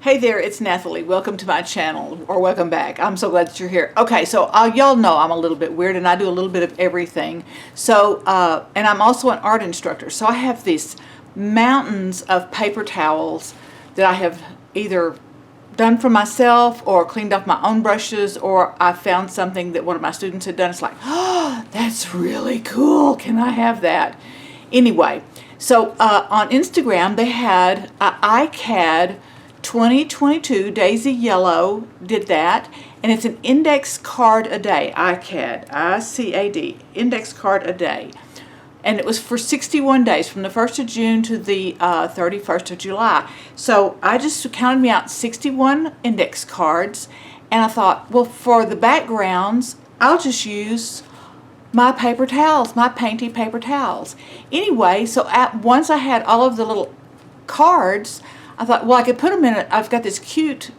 Hey there, it's Nathalie. Welcome to my channel, or welcome back. I'm so glad that you're here. Okay, so y'all know I'm a little bit weird and I do a little bit of everything. So, and I'm also an art instructor. So I have these mountains of paper towels that I have either done for myself or cleaned off my own brushes, or I found something that one of my students had done. It's like, oh, that's really cool. Can I have that? Anyway, so on Instagram they had ICAD 2022 Daisy Yellow did that, and it's an index card a day. ICAD, ICAD, index card a day, and it was for 61 days from the 1st of June to the 31st of July. So I just counted me out 61 index cards, and I thought, well, for the backgrounds I'll just use my paper towels, my painty paper towels. Anyway, so once I had all of the little cards, I thought, well, I could put them in it. I've got this cute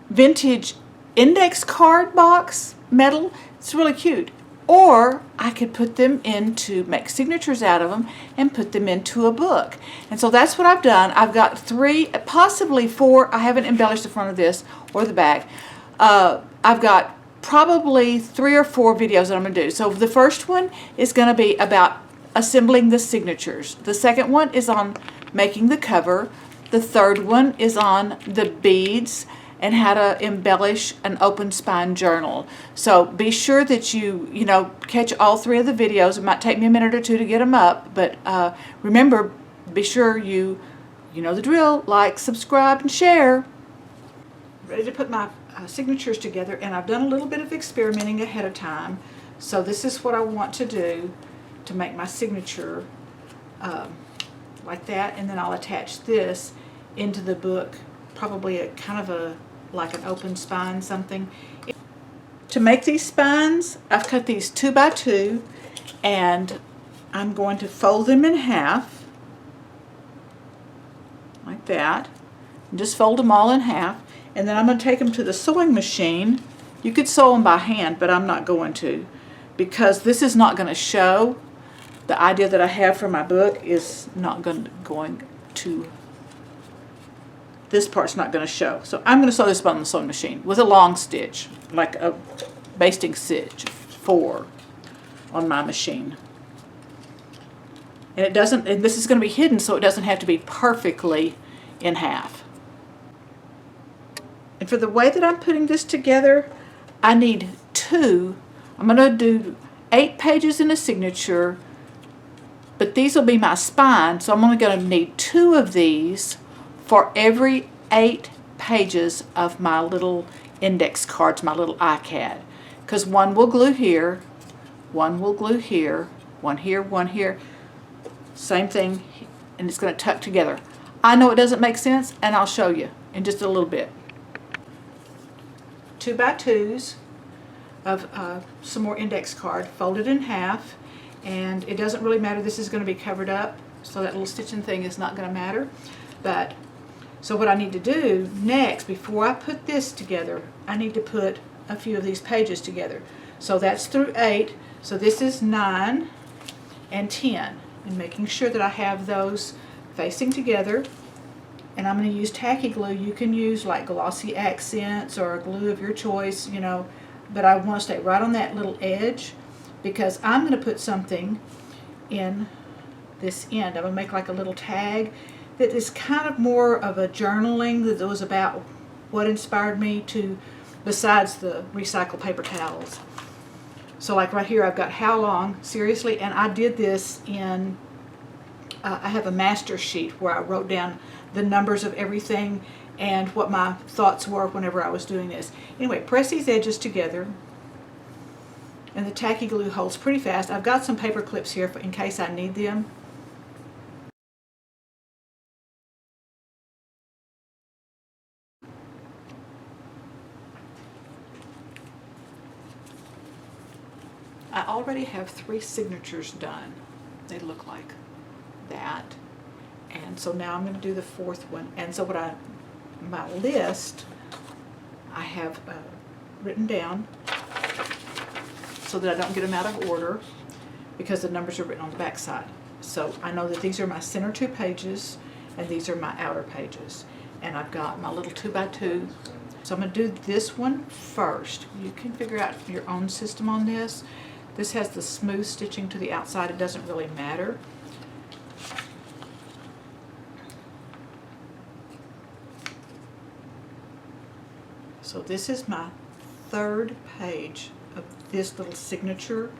vintage index card box, metal. It's really cute. Or I could put them make signatures out of them and put them into a book. And so that's what I've done. I've got 3, possibly 4. I haven't embellished the front of this or the back. I've got probably 3 or 4 videos that I'm going to do. So the first one is going to be about assembling the signatures. The second one is on making the cover. The third one is on the beads and how to embellish an open spine journal. So be sure that you catch all 3 of the videos. It might take me a minute or 2 to get them up, but remember, be sure you know the drill. Like, subscribe, and share. Ready to put my signatures together, and I've done a little bit of experimenting ahead of time. So this is what I want to do to make my signature like that, and then I'll attach this into the book, probably like an open spine something. To make these spines, I've cut these 2 by 2, and I'm going to fold them in half like that, and just fold them all in half, and then I'm going to take them to the sewing machine. You could sew them by hand, but I'm not going to, because this is not going to show. The idea that I have for my book is not going to, this part's not going to show. So I'm going to sew this on the sewing machine with a long stitch, like a basting stitch 4 on my machine. And this is going to be hidden, so it doesn't have to be perfectly in half. And for the way that I'm putting this together, I need 2. I'm going to do 8 pages in a signature, but these will be my spine, so I'm only going to need 2 of these for every 8 pages of my little index cards, my little ICAD. Because 1 will glue here, 1 will glue here, 1 here, 1 here. Same thing, and it's going to tuck together. I know it doesn't make sense, and I'll show you in just a little bit. 2 by 2s of some more index card, folded in half. And it doesn't really matter, this is going to be covered up, so that little stitching thing is not going to matter. But so what I need to do next, before I put this together, I need to put a few of these pages together. So that's through 8, so this is 9 and 10, and making sure that I have those facing together. And I'm going to use tacky glue. You can use like glossy accents or a glue of your choice, but I want to stay right on that little edge, because I'm going to put something in this end. I'm going to make like a little tag that is kind of more of a journaling that was about what inspired me to, besides the recycled paper towels. So like right here, I've got how long, seriously, and I did this in, I have a master sheet where I wrote down the numbers of everything and what my thoughts were whenever I was doing this. Anyway, press these edges together, and the tacky glue holds pretty fast. I've got some paper clips here in case I need them. I already have 3 signatures done. They look like that. And so now I'm going to do the 4th one. And so my list, I have written down so that I don't get them out of order, because the numbers are written on the back side. So I know that these are my center 2 pages, and these are my outer pages. And I've got my little 2x2. So I'm going to do this one first. You can figure out your own system on this. This has the smooth stitching to the outside. It doesn't really matter. So this is my third page of this little signature.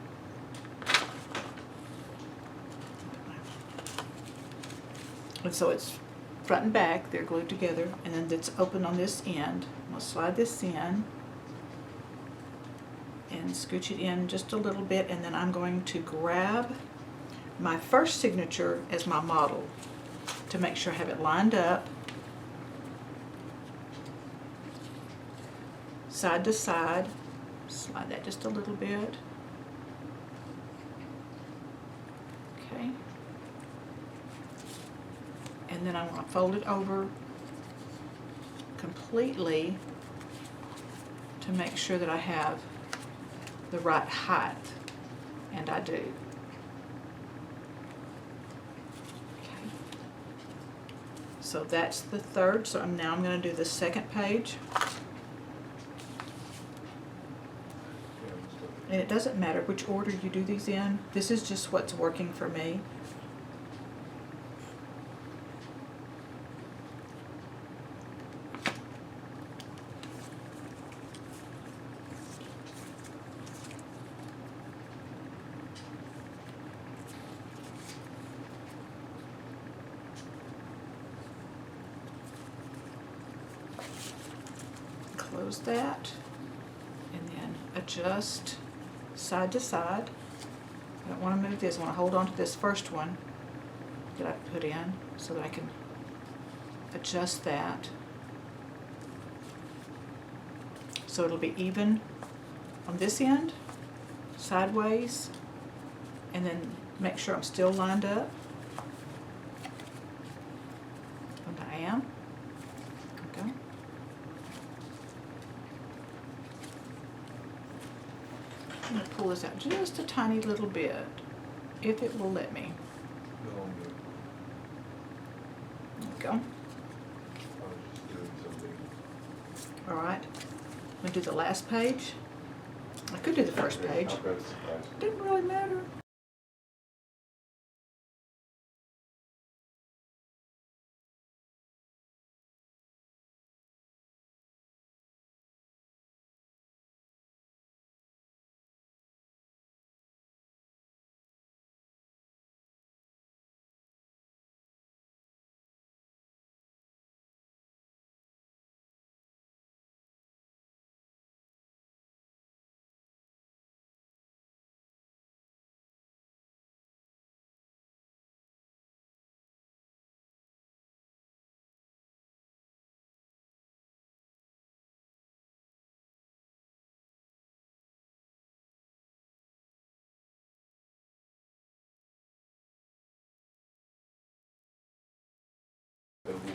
And so it's front and back, they're glued together, and then it's open on this end. I'm going to slide this in and scooch it in just a little bit, and then I'm going to grab my first signature as my model to make sure I have it lined up, side to side. Slide that just a little bit. Okay. And then I'm going to fold it over completely to make sure that I have the right height, and I do. Okay. So that's the third, so now I'm going to do the second page. And it doesn't matter which order you do these in. This is just what's working for me. Close that, and then adjust side to side. I don't want to move this. I want to hold on to this first one that I put in so that I can adjust that so it'll be even on this end, sideways, and then make sure I'm still lined up. And I am. Okay. I'm going to pull this out just a tiny little bit, if it will let me. There we go. Alright, I'm going to do the last page. I could do the first page. Didn't really matter.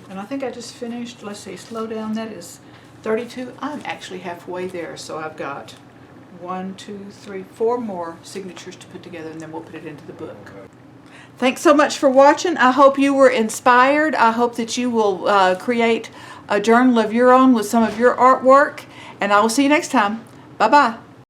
And I think I just finished, let's see, slow down, that is 32. I'm actually halfway there, so I've got 1, 2, 3, 4 more signatures to put together, and then we'll put it into the book. Thanks so much for watching. I hope you were inspired. I hope that you will create a journal of your own with some of your artwork, and I will see you next time. Bye-bye.